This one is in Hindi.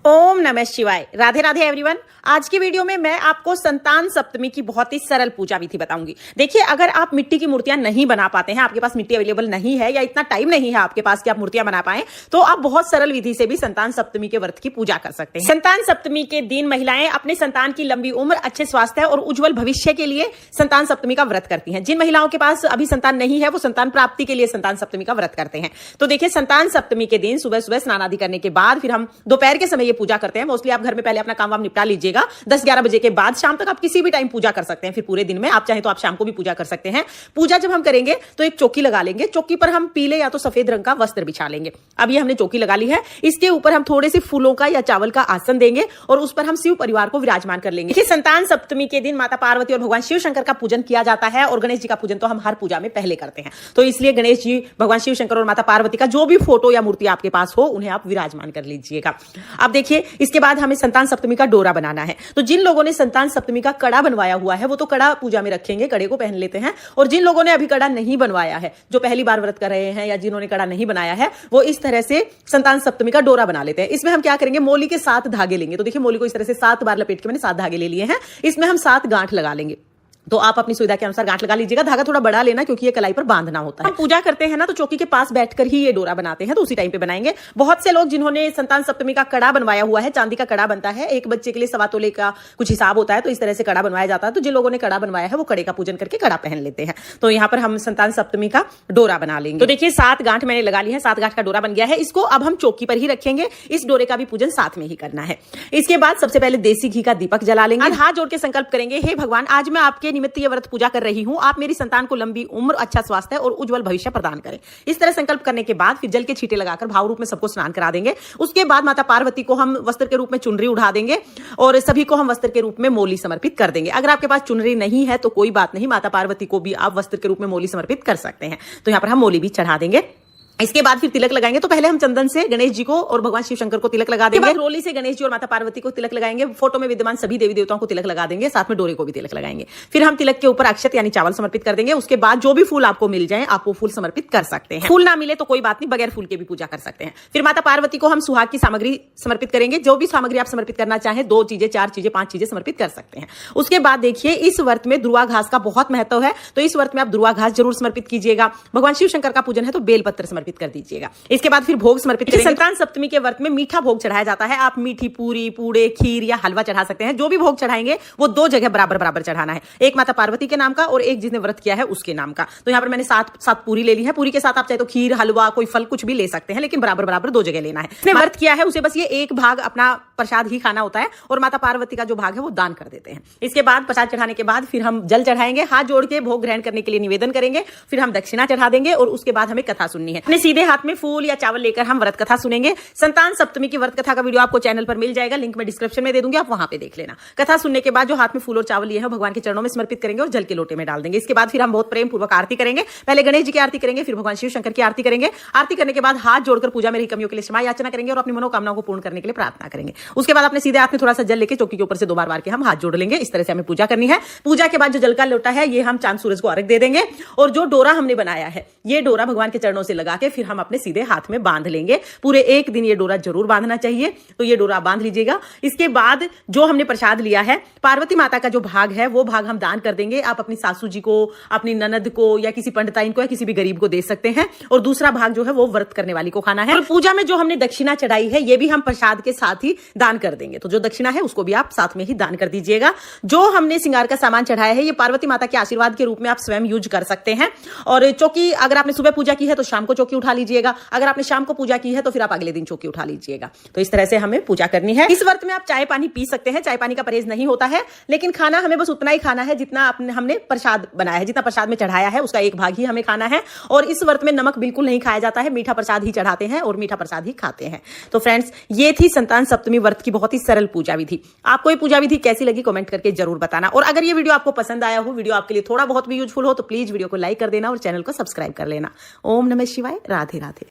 ओम नमः शिवाय। राधे राधे एवरीवन। आज की वीडियो में मैं आपको संतान सप्तमी की बहुत ही सरल पूजा विधि बताऊंगी। देखिए, अगर आप मिट्टी की मूर्तियां नहीं बना पाते हैं, आपके पास मिट्टी अवेलेबल नहीं है या इतना टाइम नहीं है आपके पास कि आप मूर्तियां बना पाएं, तो आप बहुत सरल विधि से भी संतान सप्तमी के व्रत की पूजा कर सकते हैं। संतान सप्तमी के दिन महिलाएं अपने संतान की लंबी उम्र, अच्छे स्वास्थ्य और उज्जवल भविष्य के लिए संतान सप्तमी का व्रत करती हैं। जिन महिलाओं के पास अभी संतान नहीं है, वो संतान प्राप्ति के लिए संतान सप्तमी का व्रत करते हैं। तो देखिए, संतान सप्तमी के दिन सुबह सुबह स्नान आदि करने के बाद फिर हम दोपहर के समय ये पूजा करते हैं। मोस्टली आप घर में पहले अपना काम वाम निपटा लीजिएगा। 10-11 बजे के बाद शाम तक आप किसी भी टाइम पूजा कर सकते हैं। फिर पूरे दिन में आप चाहें तो आप शाम को भी पूजा कर सकते हैं। पूजा जब हम करेंगे तो एक चौकी लगा लेंगे। चौकी पर हम पीले या तो सफेद रंग का वस्त्र बिछा लेंगे। अब ये हमने चौकी लगा ली है। इसके ऊपर हम थोड़े से फूलों का या चावल का आसन देंगे और उस पर हम शिव परिवार को विराजमान कर लेंगे। संतान सप्तमी के दिन माता पार्वती और भगवान शिव शंकर का पूजन किया जाता है और गणेश जी का पूजन तो हम हर पूजा में पहले करते हैं। तो इसलिए गणेश जी, भगवान शिव शंकर और माता पार्वती का जो भी फोटो या मूर्ति आपके पास हो, उन्हें आप विराजमान कर लीजिएगा। अब देखिए, इसके बाद हमें संतान सप्तमी का डोरा बनाना है। तो जिन लोगों ने संतान सप्तमी का कड़ा बनवाया हुआ है, वो तो कड़ा पूजा में रखेंगे, कड़े को पहन लेते हैं। और जिन लोगों ने अभी कड़ा नहीं बनवाया है, जो पहली बार व्रत कर रहे हैं या जिन्होंने कड़ा नहीं बनाया है, वो इस तरह से संतान सप्तमी का डोरा बना लेते हैं। इसमें हम क्या करेंगे, मोली के 7 धागे लेंगे। तो देखिए, मोली को इस तरह से 7 बार लपेट के मैंने 7 धागे ले लिए हैं। इसमें हम 7 गांठ लगा लेंगे। तो आप अपनी सुविधा के अनुसार गांठ लगा लीजिएगा। धागा थोड़ा बड़ा लेना, क्योंकि ये कलाई पर बांधना होता है। हम पूजा करते हैं ना, तो चौकी के पास बैठकर ही ये डोरा बनाते हैं, तो उसी टाइम पे बनाएंगे। बहुत से लोग जिन्होंने संतान सप्तमी का कड़ा बनवाया हुआ है, चांदी का कड़ा बनता है, एक बच्चे के लिए 1.25 तोले का कुछ हिसाब होता है, तो इस तरह से कड़ा बनवाया जाता है। तो जिन लोगों ने कड़ा बनवाया है, वो कड़े का पूजन करके कड़ा पहन लेते हैं। तो यहाँ पर हम संतान सप्तमी का डोरा बना लेंगे। तो देखिए, 7 गांठ मैंने लगा ली है, 7 गांठ का डोरा बन गया है। इसको अब हम चौकी पर ही रखेंगे। इस डोरे का भी पूजन साथ में ही करना है। इसके बाद सबसे पहले देसी घी का दीपक जला लेंगे। हाथ जोड़ के संकल्प करेंगे, हे भगवान, आज मैं आपके निमित्त ये व्रत पूजा कर रही हूं। आप मेरी संतान को लंबी उम्र, अच्छा स्वास्थ्य और उज्जवल भविष्य प्रदान करें। इस तरह संकल्प करने के बाद फिर जल के छींटे लगाकर भाव रूप में सबको स्नान करा देंगे। उसके बाद माता पार्वती को हम वस्त्र के रूप में चुनरी उड़ा देंगे और सभी को हम वस्त्र के रूप में मोली समर्पित कर देंगे। अगर आपके पास चुनरी नहीं है तो कोई बात नहीं, माता पार्वती को भी आप वस्त्र के रूप में मोली समर्पित कर सकते हैं। तो यहां पर हम मोली भी चढ़ा देंगे। इसके बाद फिर तिलक लगाएंगे। तो पहले हम चंदन से गणेश जी को और भगवान शिव शंकर को तिलक लगा देंगे। रोली से गणेश जी और माता पार्वती को तिलक लगाएंगे। फोटो में विद्यमान सभी देवी देवताओं को तिलक लगा देंगे, साथ में डोरे को भी तिलक लगाएंगे। फिर हम तिलक के ऊपर अक्षत यानी चावल समर्पित कर देंगे। उसके बाद जो भी फूल आपको मिल जाए, आप वो फूल समर्पित कर सकते हैं। फूल ना मिले तो कोई बात नहीं, बगैर फूल के भी पूजा कर सकते हैं। फिर माता पार्वती को हम सुहाग की सामग्री समर्पित करेंगे। जो भी सामग्री आप समर्पित करना चाहें, 2 चीजें, 4 चीजें, 5 चीजें समर्पित कर सकते हैं। उसके बाद देखिए, इस व्रत में दुर्वा घास का बहुत महत्व है। तो इस व्रत में आप दुर्वा घास जरूर समर्पित कीजिएगा। भगवान शिव शंकर का पूजन है तो बेलपत्र समर्पित कर दीजिएगा। इसके बाद फिर भोग समर्पित करेंगे। संतान सप्तमी के व्रत में मीठा भोग चढ़ाया जाता है। आप मीठी पूरी, पूड़े, खीर या हलवा चढ़ा सकते हैं। जो भी भोग चढ़ाएंगे वो 2 जगह बराबर बराबर चढ़ाना है। एक माता पार्वती के नाम का और एक जिसने व्रत किया है उसके नाम का। तो यहाँ पर मैंने 7 पूरी ले ली है। पूरी के साथ आप चाहे तो खीर, हलवा, कोई फल कुछ भी ले सकते हैं, लेकिन बराबर बराबर 2 जगह लेना है। जिसने व्रत किया है उसे बस ये एक भाग अपना प्रसाद ही खाना होता है और माता पार्वती का जो भाग है वो दान कर देते हैं। इसके बाद प्रसाद चढ़ाने के बाद फिर हम जल चढ़ाएंगे। हाथ जोड़ के भोग ग्रहण करने के लिए निवेदन करेंगे। फिर हम दक्षिणा चढ़ा देंगे और उसके बाद हमें कथा सुननी है। अपने सीधे हाथ में फूल या चावल लेकर हम व्रत कथा सुनेंगे। संतान सप्तमी की व्रत कथा का वीडियो आपको चैनल पर मिल जाएगा, लिंक मैं डिस्क्रिप्शन में दे दूंगी, आप वहां पे देख लेना। कथा सुनने के बाद जो हाथ में फूल और चावल लिए हैं भगवान के चरणों में समर्पित करेंगे और जल के लोटे में डाल देंगे। इसके बाद फिर हम बहुत प्रेम पूर्वक आरती करेंगे। पहले गणेश जी की आरती करेंगे, फिर भगवान शिव शंकर की आरती करेंगे। आरती करने के बाद हाथ जोड़कर पूजा में रही कमियों के लिए क्षमा याचना करेंगे और अपनी मनोकामनाओं को पूर्ण करने के लिए प्रार्थना करेंगे। उसके बाद अपने सीधे हाथ में थोड़ा सा जल लेके चौकी के ऊपर से 2 बार के हम हाथ जोड़ लेंगे। इस तरह से हमें पूजा करनी है। पूजा के बाद जो जल का लोटा है ये हम चांद सूरज को अर्घ दे देंगे और जो डोरा हमने बनाया है, ये डोरा भगवान के चरणों से लगा के फिर हम अपने सीधे हाथ में बांध लेंगे। पूरे एक दिन ये डोरा जरूर बांधना चाहिए। तो ये डोरा बांध लीजिएगा। इसके बाद जो हमने प्रसाद लिया है, पार्वती माता का जो भाग है वो भाग हम दान कर देंगे। आप अपनी सासू जी को, अपनी ननद को या किसी पंडिताइन को या किसी भी गरीब को दे सकते हैं। और दूसरा भाग जो है वो व्रत करने वाली को खाना है। और पूजा में जो हमने दक्षिणा चढ़ाई है, ये भी हम प्रसाद के साथ ही दान कर देंगे। तो जो दक्षिणा है उसको भी आप साथ में ही दान कर दीजिएगा। जो हमने श्रृंगार का सामान चढ़ाया है, ये पार्वती माता के आशीर्वाद के रूप में आप स्वयं यूज कर सकते हैं। और चौकी अगर आपने सुबह पूजा की है तो शाम को चौकी उठा लीजिएगा। अगर आपने शाम को पूजा की है तो फिर आप अगले दिन चौकी उठा लीजिएगा। तो इस तरह से हमें पूजा करनी है। इस व्रत में आप चाय पानी पी सकते हैं। चाय पानी का परहेज नहीं होता है, लेकिन खाना हमें बस उतना ही खाना है जितना हमने प्रसाद बनाया है। जितना प्रसाद में चढ़ाया है उसका एक भाग ही हमें खाना है। और इस व्रत में नमक बिल्कुल नहीं खाया जाता है। मीठा प्रसाद ही चढ़ाते हैं और मीठा प्रसाद ही खाते हैं। तो फ्रेंड्स, ये थी संतान सप्तमी व्रत की बहुत ही सरल पूजा विधि। आपको ये पूजा विधि कैसी लगी कमेंट करके जरूर बताना। और अगर ये वीडियो आपको पसंद आया हो, वीडियो आपके लिए थोड़ा बहुत भी यूजफुल हो, तो प्लीज वीडियो को लाइक कर देना और चैनल को सब्सक्राइब कर लेना। ओम नमः शिवाय। राधे राधे।